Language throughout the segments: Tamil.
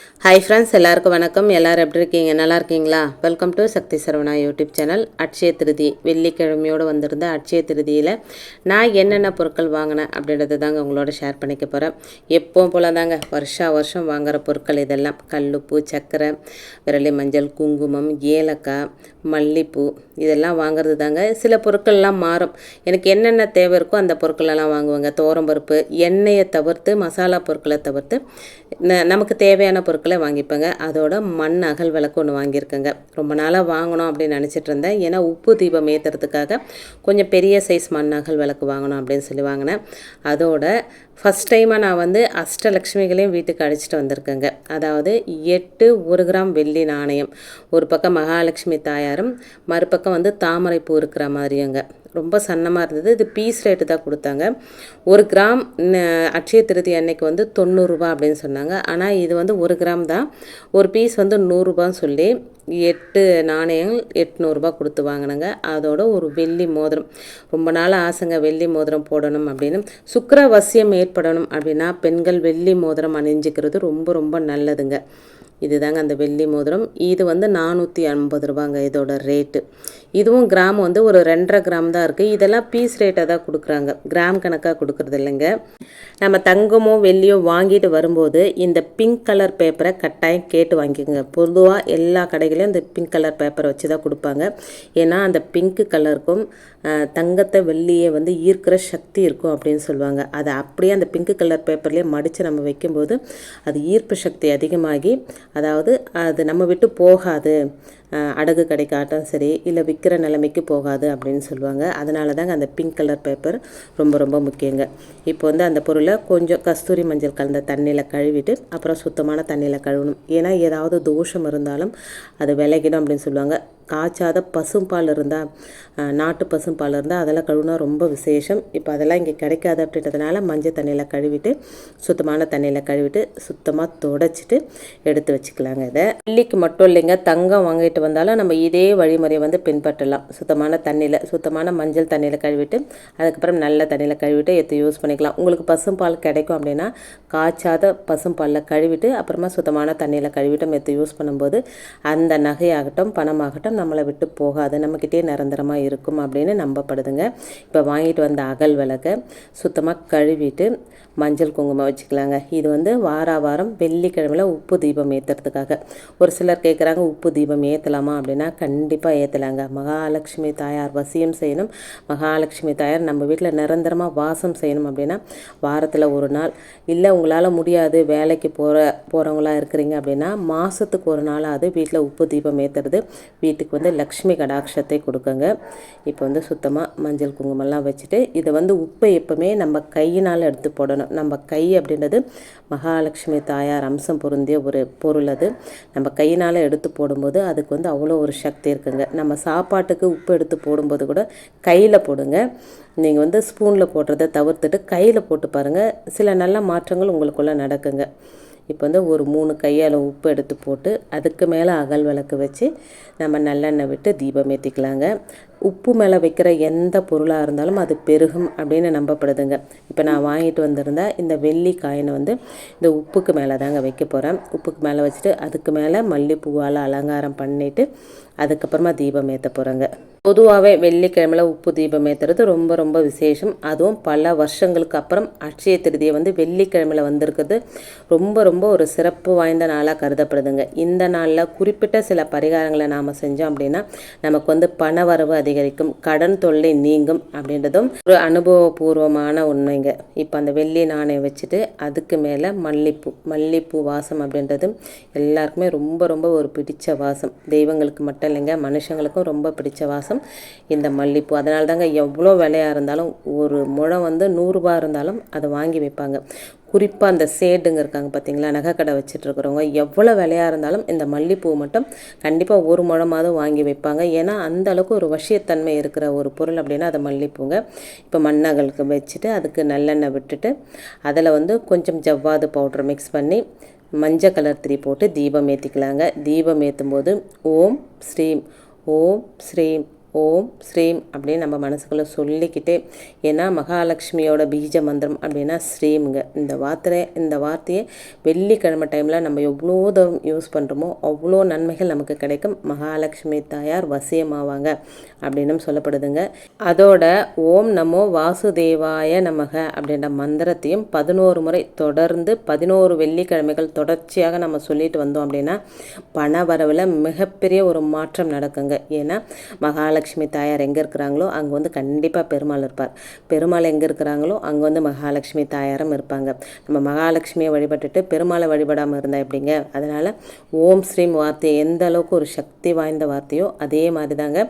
ஹாய் ஃப்ரெண்ட்ஸ், எல்லாருக்கும் வணக்கம். எல்லோரும் எப்படி இருக்கீங்க? நல்லா இருக்கீங்களா? Welcome to Shakthi Saravana YouTube channel. Akshaya Tritiya வெள்ளிக்கிழமையோடு வந்திருந்த அட்சய திருதியில் நான் என்னென்ன பொருட்கள் வாங்கினேன் அப்படின்றது தாங்க உங்களோட ஷேர் பண்ணிக்க போகிறேன். எப்போவும் போல தாங்க வருஷம் வாங்குகிற பொருட்கள் இதெல்லாம். கல்லுப்பு, சர்க்கரை, விரலி மஞ்சள், குங்குமம், ஏலக்காய், மல்லிப்பூ இதெல்லாம் வாங்குறது தாங்க. சில பொருட்கள்லாம் மாறும். எனக்கு என்னென்ன தேவை இருக்கோ அந்த பொருட்களெல்லாம் வாங்குவாங்க. தோரம்பருப்பு, எண்ணெயை தவிர்த்து, மசாலா பொருட்களை தவிர்த்து நமக்கு தேவையான பொருட்களை வாங்கிப்பேங்க. அதோட மண் அகல் விளக்கு ஒன்று வாங்கியிருக்கேங்க. ரொம்ப நாளாக வாங்கணும் அப்படின்னு நினச்சிட்டு இருந்தேன். ஏன்னா உப்பு தீபம் ஏற்றுறதுக்காக கொஞ்சம் பெரிய சைஸ் மண் அகல் விளக்கு வாங்கணும் அப்படின்னு சொல்லி வாங்கினேன். அதோட ஃபஸ்ட் டைமாக நான் அஷ்டலக்ஷ்மிகளையும் வீட்டுக்கு அழைச்சிட்டு வந்திருக்கேங்க. அதாவது 8 1 கிராம் வெள்ளி நாணயம், ஒரு பக்கம் மகாலட்சுமி தாயாரும் மறுபக்கம் தாமரைப்பூ இருக்கிற மாதிரியுங்க. ரொம்ப சன்னமாக இருந்தது. இது பீஸ் ரேட்டு தான் கொடுத்தாங்க. 1 கிராம் அட்சய திருதி அன்னைக்கு 90 ரூபா அப்படின்னு சொன்னாங்க. ஆனால் இது 1 கிராம் தான். ஒரு பீஸ் 100 ரூபான்னு சொல்லி 8 நாணயங்கள் 800 ரூபா கொடுத்து வாங்கினேங்க. அதோட ஒரு வெள்ளி மோதிரம். ரொம்ப நாள் ஆசைங்க வெள்ளி மோதிரம் போடணும் அப்படின்னு. சுக்கிரவசியம் ஏற்படணும் அப்படின்னா பெண்கள் வெள்ளி மோதிரம் அணிஞ்சிக்கிறது ரொம்ப ரொம்ப நல்லதுங்க. இதுதாங்க அந்த வெள்ளி மோதிரம். இது 450 ரூபாங்க இதோட ரேட்டு. இதுவும் கிராம் ஒரு 2.5 கிராம் தான் இருக்குது. இதெல்லாம் பீஸ் ரேட்டாக தான் கொடுக்குறாங்க, கிராம் கணக்காக கொடுக்குறது இல்லைங்க. நம்ம தங்கமோ வெள்ளியோ வாங்கிட்டு வரும்போது இந்த பிங்க் கலர் பேப்பரை கட்டாயம் கேட்டு வாங்கிக்கோங்க. பொதுவாக எல்லா கடைகளையும் இந்த பிங்க் கலர் பேப்பரை வச்சு தான் கொடுப்பாங்க. ஏன்னா அந்த பிங்க் கலருக்கும் தங்கத்தை வெள்ளியை ஈர்க்கிற சக்தி இருக்கும் அப்படின்னு சொல்லுவாங்க. அதை அப்படியே அந்த பிங்க் கலர் பேப்பர்லேயே மடித்து நம்ம வைக்கும்போது அது ஈர்ப்பு சக்தி அதிகமாகி, அதாவது அது நம்ம விட்டு போகாது, அடகு கடைக்காட்டும் சரி இல்லை விற்கிற நிலைமைக்கு போகாது அப்படின்னு சொல்லுவாங்க. அதனால தாங்க அந்த பிங்க் கலர் பேப்பர் ரொம்ப ரொம்ப முக்கியங்க. இப்போ அந்த பொருளை கொஞ்சம் கஸ்தூரி மஞ்சள் கலந்த தண்ணியில் கழுவிட்டு அப்புறம் சுத்தமான தண்ணியில் கழுவணும். ஏன்னா ஏதாவது தோஷம் இருந்தாலும் அது விலகிடும் அப்படின்னு சொல்லுவாங்க. காய்ச்சாத பசும்பால் இருந்தால், நாட்டு பசும்பால் இருந்தால் அதெல்லாம் கழுவுனா ரொம்ப விசேஷம். இப்போ அதெல்லாம் இங்கே கிடைக்காது அப்படின்றதுனால மஞ்சள் தண்ணியில் கழுவிட்டு சுத்தமான தண்ணியில் கழுவிட்டு சுத்தமாக துடைச்சிட்டு எடுத்து வச்சுக்கலாங்க. இதை வெள்ளிக்கு மட்டும் இல்லைங்க, தங்கம் வாங்கிட்டு வந்தாலும் நம்ம இதே வழிமுறையை பின்பற்றலாம். சுத்தமான தண்ணியில், சுத்தமான மஞ்சள் தண்ணியில் கழுவிட்டு அதுக்கப்புறம் நல்ல தண்ணியில் கழுவிட்டு எடுத்து யூஸ் பண்ணிக்கலாம். உங்களுக்கு பசும்பால் கிடைக்கும் அப்படின்னா காய்ச்சாத பசும்பாலில் கழுவிட்டு அப்புறமா சுத்தமான தண்ணியில் கழுவிட்டு எடுத்து யூஸ் பண்ணும்போது அந்த நகையாகட்டும் பணமாகட்டும் நம்மளை விட்டு போகாது, நம்மக்கிட்டே நிரந்தரமாக இருக்கும் அப்படின்னு நம்பப்படுதுங்க. இப்போ வாங்கிட்டு வந்த அகல் விளக்கை சுத்தமாக கழுவிட்டு மஞ்சள் குங்குமம் வச்சுக்கலாங்க. இது வாரம் வெள்ளிக்கிழமையில் உப்பு தீபம் ஏற்றுறதுக்காக. ஒரு சிலர் கேட்குறாங்க உப்பு தீபம் ஏற்றலாமா அப்படின்னா கண்டிப்பாக ஏற்றலாங்க. மகாலட்சுமி தாயார் வசியம் செய்யணும், மகாலட்சுமி தாயார் நம்ம வீட்டில் நிரந்தரமாக வாசம் செய்யணும் அப்படின்னா வாரத்தில் ஒரு நாள், இல்லை உங்களால் முடியாது வேலைக்கு போகிறவங்களா இருக்கிறீங்க அப்படின்னா மாதத்துக்கு ஒரு நாளாவது வீட்டில் உப்பு தீபம் ஏற்றுறது வீட்டுக்கு லக்ஷ்மி கடாட்சத்தை கொடுக்குங்க. இப்போ சுத்தமாக மஞ்சள் குங்குமம்லாம் வச்சுட்டு இதை உப்பை எப்பவுமே நம்ம கையினால் எடுத்து போடணும். நம்ம கை அப்படின்றது மகாலட்சுமி தாயார் அம்சம் பொருந்திய ஒரு பொருள். அது நம்ம கையினால் எடுத்து போடும்போது அதுக்கு அவ்வளோ ஒரு சக்தி இருக்குங்க. நம்ம சாப்பாட்டுக்கு உப்பு எடுத்து போடும்போது கூட கையில் போடுங்க. நீங்கள் ஸ்பூனில் போடுறதை தவிர்த்துட்டு கையில் போட்டு பாருங்கள், சில நல்ல மாற்றங்கள் உங்களுக்குள்ளே நடக்குங்க. இப்போ ஒரு 3 கையால் உப்பு எடுத்து போட்டு அதுக்கு மேலே அகல் விளக்கு வச்சு நம்ம நல்லெண்ணெய் விட்டு தீபம் ஏற்றிக்கலாங்க. உப்பு மேலே வைக்கிற எந்த பொருளாக இருந்தாலும் அது பெருகும் அப்படின்னு நம்பப்படுதுங்க. இப்போ நான் வாங்கிட்டு வந்திருந்தேன் இந்த வெள்ளி காயினை இந்த உப்புக்கு மேலே தாங்க வைக்க போகிறேன். உப்புக்கு மேலே வச்சுட்டு அதுக்கு மேலே மல்லிப்பூவால் அலங்காரம் பண்ணிவிட்டு அதுக்கப்புறமா தீபம் ஏற்ற போகிறேங்க. பொதுவாகவே வெள்ளிக்கிழமையில் உப்பு தீபம் ஏற்றுறது ரொம்ப ரொம்ப விசேஷம். அதுவும் பல வருஷங்களுக்கு அப்புறம் அட்சய திருதியை வெள்ளிக்கிழமையில் வந்திருக்கிறது ரொம்ப ரொம்ப ஒரு சிறப்பு வாய்ந்த நாளாக கருதப்படுதுங்க. இந்த நாளில் குறிப்பிட்ட சில பரிகாரங்களை நாம் செஞ்சோம் அப்படின்னா நமக்கு பண வரவு அதிகரிக்கும், கடன் தொல்லை நீங்கும் அப்படின்றதும் ஒரு அனுபவபூர்வமான உண்மைங்க. இப்போ அந்த வெள்ளி நாணயம் வச்சுட்டு அதுக்கு மேலே மல்லிப்பூ வாசம் அப்படின்றது எல்லாருக்குமே ரொம்ப ரொம்ப ஒரு பிடிச்ச வாசம். தெய்வங்களுக்கு மட்டும் இல்லைங்க, மனுஷங்களுக்கும் ரொம்ப பிடிச்ச வாசம் இந்த மல்லிப்பூ. அதனால தாங்க எவ்வளோ விலையாக இருந்தாலும் ஒரு முழம் 100 ரூபா இருந்தாலும் அதை வாங்கி வைப்பாங்க. குறிப்பாக அந்த சேடுங்க இருக்காங்க பார்த்தீங்களா, நகைக்கடை வச்சுட்ருக்கிறவங்க, எவ்வளோ விலையாக இருந்தாலும் இந்த மல்லிப்பூ மட்டும் கண்டிப்பாக ஒரு முழமாவது வாங்கி வைப்பாங்க. ஏன்னா அந்த அளவுக்கு ஒரு வசியத்தன்மை இருக்கிற ஒரு பொருள் அப்படின்னா அது மல்லிப்பூங்க. இப்போ மண்ணகலுக்கு வச்சுட்டு அதுக்கு நல்லெண்ணெய் விட்டுட்டு அதில் கொஞ்சம் ஜவ்வாது பவுடர் மிக்ஸ் பண்ணி மஞ்சள் கலர் திரி போட்டு தீபம் ஏற்றிக்கலாங்க. தீபம் ஏற்றும் போது ஓம் ஸ்ரீம் ஓம் ஸ்ரீம் ஓம் ஸ்ரீம் அப்படின்னு நம்ம மனசுக்குள்ளே சொல்லிக்கிட்டே, ஏன்னா மகாலட்சுமியோட பீஜ மந்திரம் அப்படின்னா ஸ்ரீமுங்க. இந்த வார்த்தையை வெள்ளிக்கிழமை டைமில் நம்ம எவ்வளோ தூரம் யூஸ் பண்ணுறோமோ அவ்வளோ நன்மைகள் நமக்கு கிடைக்கும். மகாலட்சுமி தாயார் வசியமாவாங்க அப்படின்னு சொல்லப்படுதுங்க. அதோட ஓம் நமோ வாசுதேவாய நமக அப்படின்ற மந்திரத்தையும் 11 முறை தொடர்ந்து 11 வெள்ளிக்கிழமைகள் தொடர்ச்சியாக நம்ம சொல்லிட்டு வந்தோம் அப்படின்னா பண வரவில் மிகப்பெரிய ஒரு மாற்றம் நடக்குங்க. ஏன்னா மகாலட்சுமி தாயார் எங்கே இருக்கிறாங்களோ அங்கே வந்து கண்டிப்பாக பெருமாள் இருப்பார். பெருமாள் எங்கே இருக்கிறாங்களோ அங்கே வந்து மகாலட்சுமி தாயாரும் இருப்பாங்க. நம்ம மகாலட்சுமியை வழிபட்டுட்டு பெருமாளை வழிபடாமல் இருந்தால் எப்படிங்க? அதனால் ஓம் ஸ்ரீம் வார்த்தை எந்த அளவுக்கு ஒரு சக்தி வாய்ந்த வார்த்தையோ அதே மாதிரி தாங்க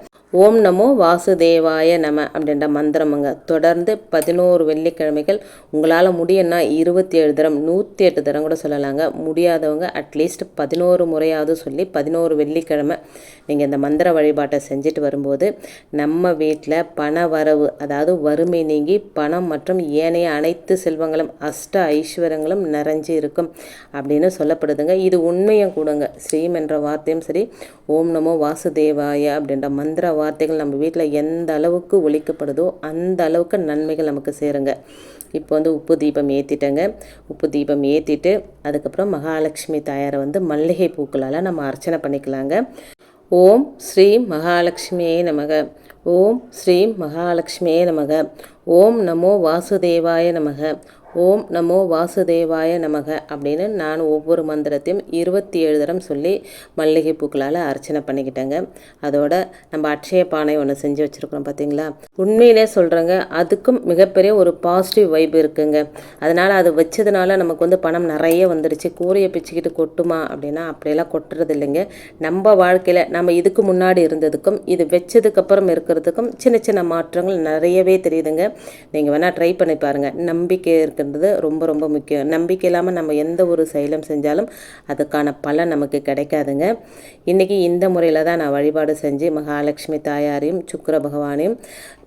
ஓம் நமோ வாசுதேவாய நம அப்படின்ற மந்திரமுங்க. தொடர்ந்து 11 வெள்ளிக்கிழமைகள் உங்களால் முடியும்னா 27 தரம் 108 தரம் கூட சொல்லலாங்க. முடியாதவங்க அட்லீஸ்ட் 11 முறையாவது சொல்லி 11 வெள்ளிக்கிழமை நீங்கள் இந்த மந்திர வழிபாட்டை செஞ்சுட்டு வரும்போது நம்ம வீட்டில் பண வரவு, அதாவது வறுமை நீங்கி பணம் மற்றும் ஏனைய அனைத்து செல்வங்களும் அஷ்ட ஐஸ்வர்யங்களும் நிறைஞ்சு இருக்கும் அப்படின்னு சொல்லப்படுதுங்க. இது உண்மையும் கூடங்க. ஸ்ரீம் என்ற வார்த்தையும் சரி, ஓம் நமோ வாசுதேவாய அப்படின்ற மந்திர வார்த்தைகள் நம்ம வீட்டில் எந்த அளவுக்கு ஒலிக்கப்படுதோ அந்த அளவுக்கு நன்மைகள் நமக்கு சேருங்க. இப்போ வந்து உப்பு தீபம் ஏற்றிட்டேங்க. உப்பு தீபம் ஏற்றிட்டு அதுக்கப்புறம் மகாலட்சுமி தாயாரை வந்து மல்லிகை பூக்களால் நம்ம அர்ச்சனை பண்ணிக்கலாங்க. ஓம் ஸ்ரீ மகாலட்சுமியே நமக. ஓம் ஸ்ரீ மகாலட்சுமியே நமக. ஓம் நமோ வாசுதேவாய நமக. ஓம் நமோ வாசுதேவாய நமக அப்படின்னு நான் ஒவ்வொரு மந்திரத்தையும் 27 தரம் சொல்லி மல்லிகை பூக்களால் அர்ச்சனை பண்ணிக்கிட்டேங்க. அதோட நம்ம அட்சய பானை ஒன்று செஞ்சு வச்சுருக்கிறோம் பார்த்தீங்களா? உண்மையிலே சொல்கிறேங்க, அதுக்கும் மிகப்பெரிய ஒரு பாசிட்டிவ் வைப் இருக்குங்க. அதனால் அது வச்சதுனால நமக்கு வந்து பணம் நிறைய வந்துடுச்சு, கூரையை பிச்சுக்கிட்டு கொட்டுமா அப்படின்னா அப்படியெல்லாம் கொட்டுறது இல்லைங்க. நம்ம வாழ்க்கையில் நம்ம இதுக்கு முன்னாடி இருந்ததுக்கும் இது வச்சதுக்கப்புறம் இருக்கிறதுக்கும் சின்ன சின்ன மாற்றங்கள் நிறையவே தெரியுதுங்க. நீங்கள் வேணால் ட்ரை பண்ணி பாருங்கள். நம்பிக்கை இருக்கிறது ரொம்ப ரொம்ப முக்கியம். நம்பிக்கை இல்லாமல் நம்ம எந்த ஒரு செயலும் செஞ்சாலும் அதுக்கான பலன் நமக்கு கிடைக்காதுங்க. இன்றைக்கி இந்த முறையில் தான் நான் வழிபாடு செஞ்சு மகாலட்சுமி தாயாரையும் சுக்கிர பகவானையும்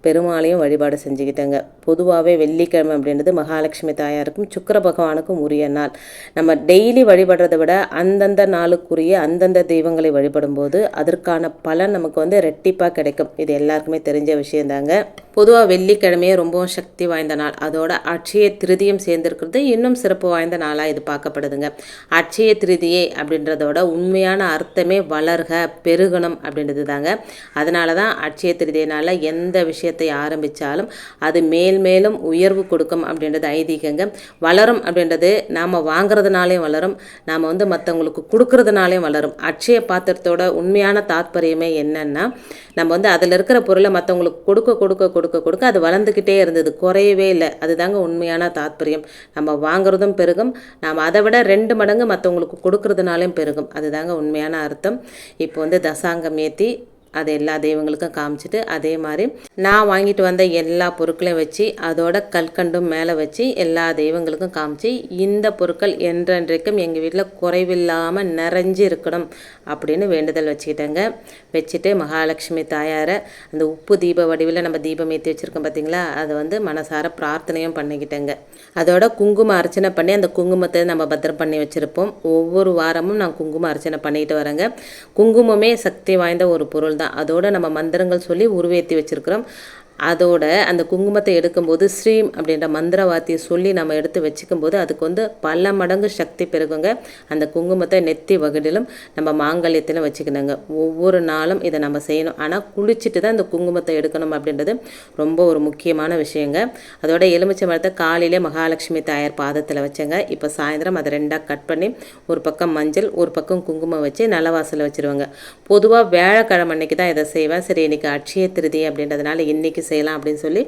பெருமாளையும் வழிபாடு செஞ்சுக்கிட்டேங்க. பொதுவாகவே வெள்ளிக்கிழமை அப்படின்றது மகாலட்சுமி தாயாருக்கும் சுக்கிர பகவானுக்கும் உரிய நாள். நம்ம டெய்லி வழிபடுறதை விட அந்தந்த நாளுக்குரிய அந்தந்த தெய்வங்களை வழிபடும்போது அதற்கான பலன் நமக்கு வந்து ரெட்டிப்பாக கிடைக்கும். இது எல்லாருக்குமே தெரிஞ்ச விஷயந்தாங்க. பொதுவாக வெள்ளிக்கிழமையே ரொம்பவும் சக்தி வாய்ந்த நாள். அதோட அட்சய திருதியும் சேர்ந்துருக்கிறது இன்னும் சிறப்பு வாய்ந்த நாளாக இது பார்க்கப்படுதுங்க. அட்சய திருதியை அப்படின்றதோட உண்மையான அர்த்தமே வளர்க பெருகணும் அப்படின்றது தாங்க. அதனால தான் அட்சய திருதியினால் எந்த விஷயத்தை ஆரம்பித்தாலும் அது மேலும் உயர்வு கொடுக்கும் அப்படின்றது ஐதீகங்க. வளரும் அப்படின்றது நாம் வாங்குறதுனாலையும் வளரும், நாம் வந்து மற்றவங்களுக்கு கொடுக்கறதுனாலையும் வளரும். அட்சய பாத்திரத்தோட உண்மையான தாத்பரியமே என்னன்னா, நம்ம வந்து அதில் இருக்கிற பொருளை மற்றவங்களுக்கு கொடுக்க கொடுக்க கொடுக்க கொடுக்க அது வளர்ந்துக்கிட்டே இருந்தது, குறையவே இல்லை. அதுதாங்க உண்மையான தாத்பரியம். நம்ம வாங்குறதும் பெருகும், நாம் அதை விட 2 மடங்கு மற்றவங்களுக்கு கொடுக்கறதுனாலையும் பெருகும். அதுதாங்க உண்மையான அர்த்தம். இப்போ வந்து தசாங்கம் ஏற்றி அது எல்லா தெய்வங்களுக்கும் காமிச்சிட்டு அதே மாதிரி நான் வாங்கிட்டு வந்த எல்லா பொருட்களையும் வச்சு அதோட கல்கண்டும் மேலே வச்சு எல்லா தெய்வங்களுக்கும் காமிச்சு இந்த பொருட்கள் என்றென்றைக்கும் எங்கள் வீட்டில் குறைவில்லாமல் நிறைஞ்சு இருக்கணும் அப்படின்னு வேண்டுதல் வச்சுக்கிட்டேங்க. வச்சுட்டு மகாலட்சுமி தாயாரை அந்த உப்பு தீப வடிவில் நம்ம தீபம் ஏற்றி வச்சுருக்கோம் பார்த்தீங்களா, அதை வந்து மனசார பிரார்த்தனையும் பண்ணிக்கிட்டேங்க. அதோட குங்கும அர்ச்சனை பண்ணி அந்த குங்குமத்தை நம்ம பத்திரம் பண்ணி வச்சுருப்போம். ஒவ்வொரு வாரமும் நான் குங்கும அர்ச்சனை பண்ணிட்டு வரேங்க. குங்குமமே சக்தி வாய்ந்த ஒரு பொருள் தான். அதோட நம்ம மந்திரங்கள் சொல்லி உருவேற்றி வச்சுருக்கிறோம். அதோட அந்த குங்குமத்தை எடுக்கும்போது ஸ்ரீம் அப்படின்ற மந்திர வார்த்தையை சொல்லி நம்ம எடுத்து வச்சுக்கும்போது அதுக்கு வந்து பல மடங்கு சக்தி பெருகுங்க. அந்த குங்குமத்தை நெத்தி வகுடிலும் நம்ம மாங்கல்யத்திலும் வச்சுக்கணுங்க. ஒவ்வொரு நாளும் இதை நம்ம செய்யணும். ஆனால் குளிச்சுட்டு தான் இந்த குங்குமத்தை எடுக்கணும் அப்படின்றது ரொம்ப ஒரு முக்கியமான விஷயங்க. அதோட எலுமிச்சை மரத்தை காலையிலே மகாலட்சுமி தாயார் பாதத்தில் வச்சேங்க. இப்போ சாயந்தரம் அதை 2ஆக கட் பண்ணி ஒரு பக்கம் மஞ்சள் ஒரு பக்கம் குங்குமம் வச்சு நல்லவாசலில் வச்சுருவாங்க. பொதுவாக வியாழக்கிழமை அன்னைக்கு தான் இதை செய்வேன். சரி, இன்றைக்கி அட்சய திருதி அப்படின்றதுனால இன்றைக்கி செய்யலாம் அப்படின்னு சொல்லி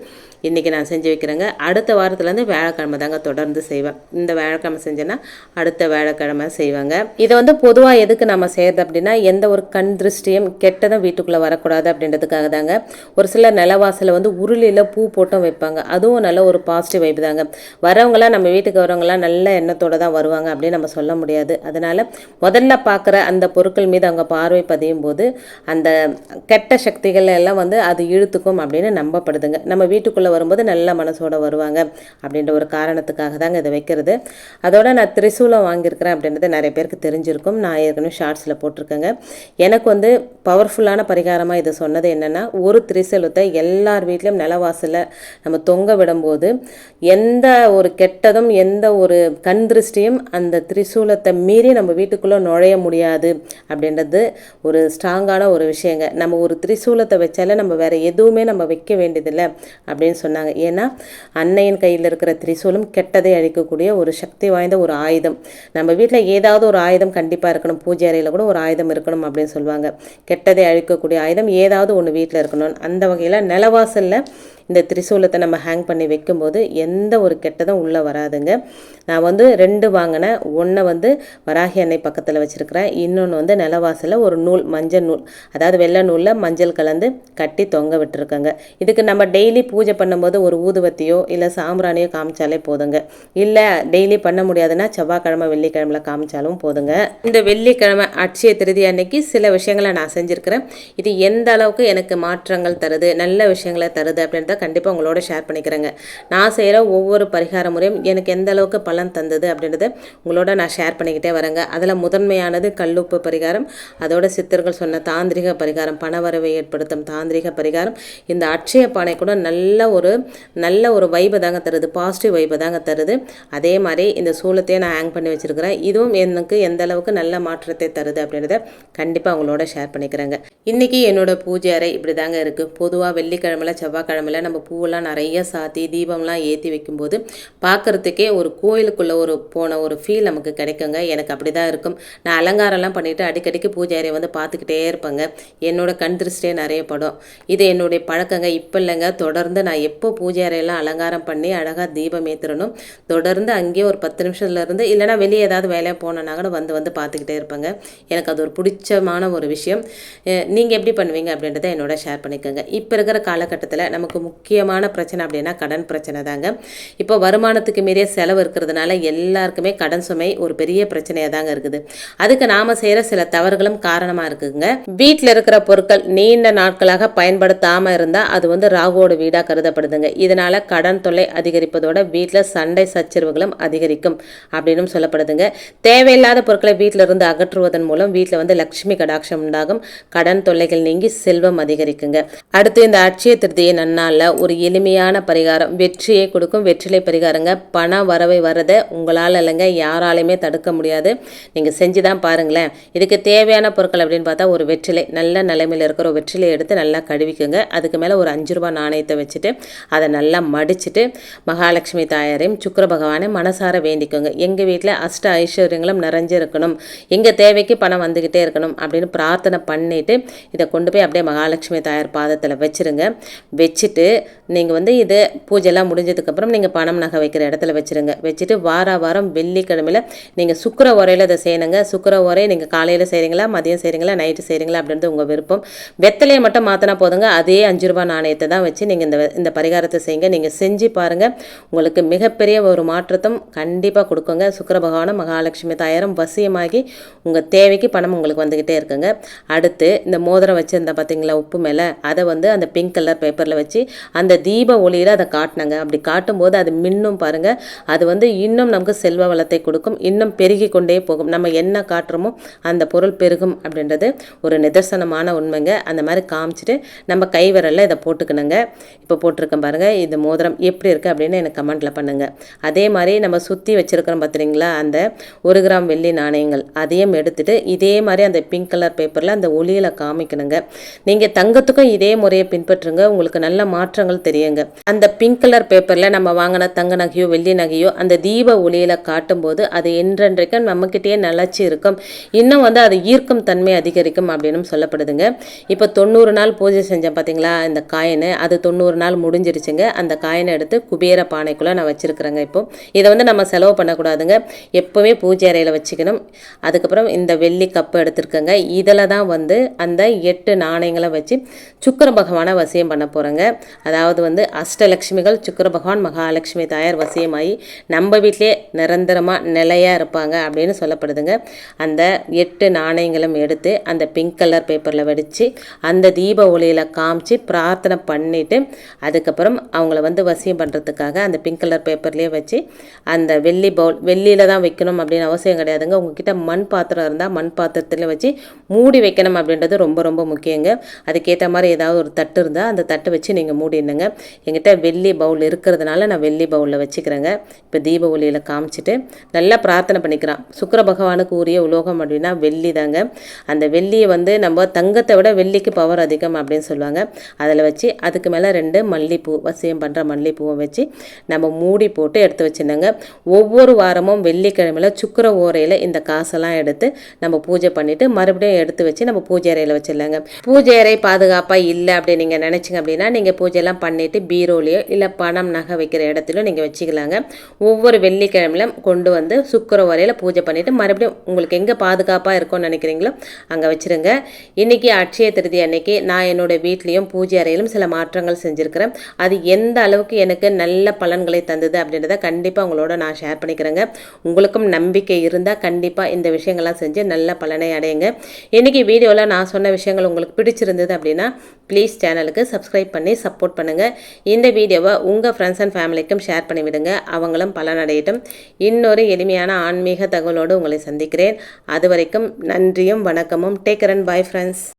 இன்றைக்கி நான் செஞ்சு வைக்கிறேங்க. அடுத்த வாரத்துலேருந்து வியாழக்கிழமை தாங்க தொடர்ந்து செய்வேன். இந்த வியாழக்கிழமை செஞ்சேன்னா அடுத்த வியாழக்கிழமை செய்வாங்க. இதை வந்து பொதுவாக எதுக்கு நம்ம செய்கிறது அப்படின்னா, எந்த ஒரு கண் திருஷ்டியும் கெட்டதும் வீட்டுக்குள்ளே வரக்கூடாது அப்படின்றதுக்காக தாங்க. ஒரு சில நிலவாசலில் வந்து உருளியில் பூ போட்டும் வைப்பாங்க. அதுவும் நல்ல ஒரு பாசிட்டிவ் வைப்பு தாங்க. வரவங்களாம் நம்ம வீட்டுக்கு வரவங்களாம் நல்ல எண்ணத்தோடு தான் வருவாங்க அப்படின்னு நம்ம சொல்ல முடியாது. அதனால் முதல்ல பார்க்குற அந்த பொருட்கள் மீது அவங்க பார்வை பதியும் போது அந்த கெட்ட சக்திகள் எல்லாம் வந்து அது இழுத்துக்கும் அப்படின்னு நம்பப்படுதுங்க. நம்ம வீட்டுக்குள்ளே வரும்போது நல்ல மனசோட வருவாங்க அப்படின்ற ஒரு காரணத்துக்காக தாங்க இதை வைக்கிறது. அதோட நான் திரிசூலம் வாங்கியிருக்கிறேன் அப்படின்றது நிறைய பேருக்கு தெரிஞ்சிருக்கும். நான் ஏற்கனவே ஷார்ட்ஸில் போட்டிருக்கேங்க. எனக்கு வந்து பவர்ஃபுல்லான பரிகாரமாக இது சொன்னது என்னென்னா, ஒரு திரிசூலத்தை எல்லார் வீட்லேயும் நிலவாசலில் நம்ம தொங்க விடும்போது எந்த ஒரு கெட்டதும் எந்த ஒரு கண் திருஷ்டியும் அந்த திரிசூலத்தை மீறி நம்ம வீட்டுக்குள்ளே நுழைய முடியாது அப்படின்றது ஒரு ஸ்ட்ராங்கான ஒரு விஷயங்க. நம்ம ஒரு திரிசூலத்தை வச்சாலே நம்ம வேறு எதுவுமே நம்ம வைக்க வேண்டியதில்லை அப்படின்னு சொன்னாங்க. ஏன்னா அன்னையின் கையில் இருக்கிற திரிசூலம் கெட்டதை அழிக்கக்கூடிய ஒரு சக்தி வாய்ந்த ஒரு ஆயுதம். நம்ம வீட்டில் ஏதாவது ஒரு ஆயுதம் கண்டிப்பாக இருக்கணும். பூஜை அறையில் கூட ஒரு ஆயுதம் இருக்கணும் அப்படின்னு சொல்லுவாங்க. கெட்டதை அழிக்கக்கூடிய ஆயுதம் ஏதாவது ஒன்று வீட்டில் இருக்கணும். அந்த வகையில் நிலவாசலில் இந்த திரிசூலத்தை நம்ம ஹேங் பண்ணி வைக்கும்போது எந்த ஒரு கெட்டதும் உள்ளே வராதுங்க. நான் வந்து 2 வாங்கினேன். ஒன்றை வந்து வராகி அன்னை பக்கத்தில் வச்சுருக்கிறேன். இன்னொன்று வந்து நிலவாசலில் ஒரு நூல், மஞ்சள் நூல், அதாவது வெள்ளை நூலில் மஞ்சள் கலந்து கட்டி தொங்க விட்டுருக்கேங்க. இதுக்கு நம்ம டெய்லி பூஜை பண்ணும்போது ஒரு ஊதுவத்தியோ இல்லை சாம்பிராணியோ காமிச்சாலே போதுங்க. இல்லை டெய்லி பண்ண முடியாதுன்னா செவ்வாய்க்கிழமை வெள்ளிக்கிழமையில் காமிச்சாலும் போதுங்க. இந்த வெள்ளிக்கிழமை அட்சய திருதி அன்னைக்கு சில விஷயங்களை நான் செஞ்சுருக்கிறேன். இது எந்த அளவுக்கு எனக்கு மாற்றங்கள் தருது, நல்ல விஷயங்களை தருது அப்படின்றத கண்டிப்பாக உங்களோட ஷேர் பண்ணிக்கிறேங்க. நான் செய்கிற ஒவ்வொரு பரிகார முறையும் எனக்கு எந்த அளவுக்கு பலன் தந்தது அப்படின்றத உங்களோட நான் ஷேர் பண்ணிக்கிட்டே வரேங்க. அதில் முதன்மையானது கல்லுப்பு பரிகாரம், அதோட சித்தர்கள் சொன்ன தாந்திரிக பரிகாரம், பணவரவை ஏற்படுத்தும் தாந்திரிக பரிகாரம். இந்த அட்சய பானை கூட நல்ல ஒரு வைபை தாங்க தருது, பாசிட்டிவ் வைபை தாங்க தருது. அதே மாதிரி இந்த சூலத்தையே நான் ஹேங் பண்ணி வச்சுருக்கிறேன். இதுவும் எனக்கு எந்த அளவுக்கு நல்ல மாற்றத்தை தருது அப்படின்றத கண்டிப்பாக உங்களோட ஷேர் பண்ணிக்கிறேங்க. இன்றைக்கி என்னோட பூஜை அறை இப்படி தாங்க இருக்குது. பொதுவாக வெள்ளிக்கிழமையில் செவ்வாய்க்கிழமையில் நம்ம பூவெல்லாம் நிறைய சாத்தி தீபம்லாம் ஏற்றி வைக்கும்போது பார்க்குறதுக்கே ஒரு கோயிலுக்குள்ளே போன ஒரு ஃபீல் நமக்கு கிடைக்குங்க. எனக்கு அப்படி தான் இருக்கும். நான் அலங்காரம்லாம் பண்ணிவிட்டு அடிக்கடிக்கு பூஜை அறையை வந்து பார்த்துக்கிட்டே இருப்பேங்க. என்னோட கண் திருஷ்டியே நிறைய படம். இது என்னுடைய பழக்கங்க. இப்போ இல்லைங்க, தொடர்ந்து நான் எப்போ பூஜை அறையெல்லாம் அலங்காரம் பண்ணி அழகாக தீபம் ஏற்றுறணும், தொடர்ந்து அங்கேயே ஒரு 10 நிமிஷத்துலேருந்து இல்லைனா வெளியே ஏதாவது வேலையாக போனோன்னா கூட வந்து பார்த்துக்கிட்டே இருப்பேங்க. எனக்கு அது ஒரு பிடிச்சமான ஒரு விஷயம். நீங்கள் எப்படி பண்ணுவீங்க அப்படின்றத என்னோட ஷேர் பண்ணிக்கோங்க. இப்போ இருக்கிற காலகட்டத்தில் நமக்கு முக்கியமான பிரச்சனை அப்படின்னா கடன் பிரச்சனை தாங்க. இப்போ வருமானத்துக்கு மீறிய செலவு இருக்கிறதுனால எல்லாருக்குமே கடன் சுமை ஒரு பெரிய பிரச்சனையாக தாங்க இருக்குது. அதுக்கு நாம் செய்கிற சில தவறுகளும் காரணமாக இருக்குதுங்க. வீட்டில் இருக்கிற பொருட்கள் நீண்ட நாட்களாக பயன்படுத்தாமல் இருந்தால் அது வந்து ராகுவோட வீடாக கருதப்படுதுங்க. இதனால் கடன் தொல்லை அதிகரிப்பதோட வீட்டில் சண்டை சச்சரவுகளும் அதிகரிக்கும் அப்படின்னு சொல்லப்படுதுங்க. தேவையில்லாத பொருட்களை வீட்டில் இருந்து அகற்றுவதன் மூலம் வீட்டில் வந்து லட்சுமி கடாட்சம் உண்டாகும், கடன் தொல்லைகள் நீங்கி செல்வம் அதிகரிக்குங்க. அடுத்து இந்த அட்சய திருதியை நன்னாளில் ஒரு எளிமையான பரிகாரம், வெற்றியை கொடுக்கும் வெற்றிலை பரிகாரங்க. பண வரவை வரதை உங்களால் இல்லைங்க, யாராலையுமே தடுக்க முடியாது. நீங்கள் செஞ்சு தான் பாருங்களேன். இதுக்கு தேவையான பொருட்கள் அப்படின்னு பார்த்தா ஒரு வெற்றிலை, நல்ல நிலைமையில் இருக்கிற ஒரு வெற்றிலை எடுத்து நல்லா கழுவிக்குங்க. அதுக்கு மேலே ஒரு 5 ரூபா நாணயத்தை வச்சுட்டு அதை நல்லா மடிச்சுட்டு மகாலட்சுமி தாயாரையும் சுக்கிர பகவானை மனசார வேண்டிக்கோங்க. எங்கள் வீட்டில் அஷ்ட ஐஸ்வர்யங்களும் நிறைஞ்சு இருக்கணும், எங்கள் தேவைக்கு பணம் வந்துக்கிட்டே இருக்கணும் அப்படின்னு பிரார்த்தனை பண்ணிவிட்டு இதை கொண்டு போய் அப்படியே மகாலட்சுமி தாயார் பாதத்தில் வச்சுருங்க. வச்சுட்டு நீங்கள் வந்து இது பூஜைலாம் முடிஞ்சதுக்கப்புறம் நீங்கள் பணம் நகை வைக்கிற இடத்துல வச்சுருங்க. வச்சுட்டு வாரம் வெள்ளிக்கிழமையில் நீங்கள் சுக்கிர உரையில் இதை செய்யணுங்க. சுக்கிர உரை நீங்கள் காலையில் செய்கிறீங்களா, மதியம் செய்கிறீங்களா, நைட்டு செய்கிறீங்களா அப்படின்றது உங்கள் விருப்பம். வெத்தலையை மட்டும் மாற்றினா போதுங்க. அதே 5 ரூபா நாணயத்தை தான் வச்சு நீங்கள் இந்த பரிகாரத்தை செய்யுங்க. நீங்கள் செஞ்சு பாருங்கள், உங்களுக்கு மிகப்பெரிய ஒரு மாற்றத்தும் கண்டிப்பாக கொடுக்குங்க. சுக்கிர பகவானும் மகாலட்சுமி தாயாரும் வசியமாகி உங்கள் தேவைக்கு பணம் உங்களுக்கு வந்துக்கிட்டே இருக்குங்க. அடுத்து இந்த மோதிரம் வச்சுருந்த பார்த்தீங்களா உப்பு மேலே, அதை வந்து அந்த பிங்க் கலர் பேப்பரில் வச்சு அந்த தீப ஒளியில் அதை காட்டினாங்க. அப்படி காட்டும்போது அது மின்னும் பாருங்கள். அது வந்து இன்னும் நமக்கு செல்வ வளத்தை கொடுக்கும், இன்னும் பெருகி கொண்டே போகும். நம்ம என்ன காட்டுறோமோ அந்த பொருள் பெருகும் அப்படின்றது ஒரு நிதர்சனமான உண்மைங்க. அந்த மாதிரி காமிச்சிட்டு நம்ம கை விரலில் இதை போட்டுக்கணுங்க. இப்போ போட்டிருக்கேன் பாருங்கள். இது மோதிரம் எப்படி இருக்குது அப்படின்னு எனக்கு கமெண்ட்டில் பண்ணுங்கள். அதே மாதிரி நம்ம சுற்றி வச்சுருக்கிறோம் பார்த்துறீங்களா, அந்த 1 கிராம் வெள்ளி நாணயங்கள் அதையும் எடுத்துகிட்டு இதே மாதிரி அந்த பிங்க் கலர் பேப்பரில் அந்த ஒளியில் காமிக்கணுங்க. நீங்கள் தங்கத்துக்கும் இதே முறையை பின்பற்றுங்க, உங்களுக்கு நல்ல மாற்றங்கள் தெரியுங்க. அந்த பிங்க் கலர் பேப்பரில் நம்ம வாங்கின தங்க நகையோ வெள்ளி நகையோ அந்த தீப ஒளியில் காட்டும்போது அது என்றென்றைக்கும் நம்மக்கிட்டே நிலச்சி இருக்கும், இன்னும் வந்து அது ஈர்க்கும் தன்மை அதிகரிக்கும் அப்படின்னு சொல்லப்படுதுங்க. இப்போ 90 நாள் பூஜை செஞ்சேன் பார்த்தீங்களா இந்த காயினை, அது 90 நாள் முடிஞ்சிருச்சுங்க. அந்த காயினை எடுத்து குபேர பானைக்குள்ளே நான் வச்சுருக்கிறேங்க. இப்போ இதை வந்து நம்ம செலவு பண்ணக்கூடாதுங்க, எப்போவுமே பூஜை அறையில் வச்சுக்கணும். அதுக்கப்புறம் இந்த வெள்ளி கப்பு எடுத்துருக்கேங்க. இதில் தான் வந்து அந்த 8 நாணயங்களை வச்சு சுக்கிர பகவானை வசியம் பண்ண போகிறேங்க. அதாவது வந்து அஷ்டலட்சுமிகள் சுக்கிர பகவான் மகாலட்சுமி தாயார் வசியமாகி நம்ம வீட்டிலே நிரந்தரமாக நிலையாக இருப்பாங்க அப்படின்னு சொல்லப்படுதுங்க. அந்த 8 நாணயங்களும் எடுத்து அந்த பிங்க் கலர் பேப்பரில் வடித்து அந்த தீப ஒளியில் காமிச்சு பிரார்த்தனை பண்ணிவிட்டு அதுக்கப்புறம் அவங்கள வந்து வசியம் பண்ணுறதுக்காக அந்த பிங்க் கலர் பேப்பர்லேயே வச்சு அந்த வெள்ளி பவுல் வெள்ளியில் தான் வைக்கணும் அப்படின்னு அவசியம் கிடையாதுங்க. உங்ககிட்ட மண் பாத்திரம் இருந்தால் மண் பாத்திரத்தில் வச்சு மூடி வைக்கணும் அப்படின்றது ரொம்ப ரொம்ப முக்கியங்க. அதுக்கேற்ற மாதிரி ஏதாவது ஒரு தட்டு இருந்தால் அந்த தட்டை வச்சு நீங்கள் மூடிடுங்க. என்கிட்ட வெள்ளி பவுல் இருக்கிறதுனால நான் வெள்ளி பவுலில் வச்சுக்கிறேங்க. இப்போ தீப ஒளியில் காமிச்சிட்டு நல்லா பிரார்த்தனை பண்ணிக்கிறான். சுக்கிர பகவானுக்கு உரிய உலோகம் அப்படின்னா வெள்ளி தாங்க. அந்த வெள்ளியை வந்து நம்ம தங்கத்தை விட வெள்ளிக்கு பவர் அதிகம் அப்படின்னு சொல்லுவாங்க. அதில் வச்சு அதுக்கு மேலே 2 மல்லிப்பூ வசியம் பண்ணுற மல்லிப்பூவை வச்சு நம்ம மூடி போட்டு எடுத்து வச்சுருந்தாங்க. ஒவ்வொரு வாரமும் வெள்ளிக்கிழமையில் சுக்கிர ஓரையில் இந்த காசெல்லாம் எடுத்து நம்ம பூஜை பண்ணிவிட்டு மறுபடியும் எடுத்து வச்சு நம்ம பூஜை அறையில் வச்சிடலாங்க. பூஜை அறை பாதுகாப்பாக இல்லை அப்படின்னு நீங்கள் நினச்சிங்க அப்படின்னா நீங்கள் பூஜையெல்லாம் பண்ணிவிட்டு பீரோலையோ இல்லை பணம் நகை வைக்கிற இடத்துலையோ நீங்கள் வச்சுக்கலாங்க. ஒவ்வொரு வெள்ளிக்கிழமையிலும் கொண்டு வந்து சுக்கிர ஓரையில் பூஜை பண்ணிவிட்டு மறுபடியும் உங்களுக்கு எங்கே பாதுகாப்பாக இருக்கும்னு நினைக்கிறீங்களோ அங்கே வச்சுருங்க. இன்றைக்கி அட்சய திருதி அன்னைக்கு நான் என்னோடய வீட்லேயும் பூஜை அறையிலும் சில மாற்றங்கள் செஞ்சுருக்கிறேன். அது எந்த அளவுக்கு எனக்கு நல்ல பலன்களை தந்தது அப்படின்றத கண்டிப்பாக உங்களோட நான் ஷேர் பண்ணிக்கிறேங்க. உங்களுக்கும் நம்பிக்கை இருந்தால் கண்டிப்பாக இந்த விஷயங்கள்லாம் செஞ்சு நல்ல பலனை அடையுங்க. இன்றைக்கி வீடியோவில் நான் சொன்ன விஷயங்கள் உங்களுக்கு பிடிச்சிருந்தது அப்படின்னா ப்ளீஸ் சேனலுக்கு சப்ஸ்கிரைப் பண்ணி சப்போர்ட் பண்ணுங்கள். இந்த வீடியோவை உங்கள் ஃப்ரெண்ட்ஸ் அண்ட் ஃபேமிலிக்கும் ஷேர் பண்ணிவிடுங்க. அவங்களும் பலனடையட்டும். இன்னொரு எளிமையான ஆன்மீக தகவலோடு உங்களை சந்திக்கிறேன். அது வரைக்கும் நன்றியும் வணக்கமும். Take care and bye friends.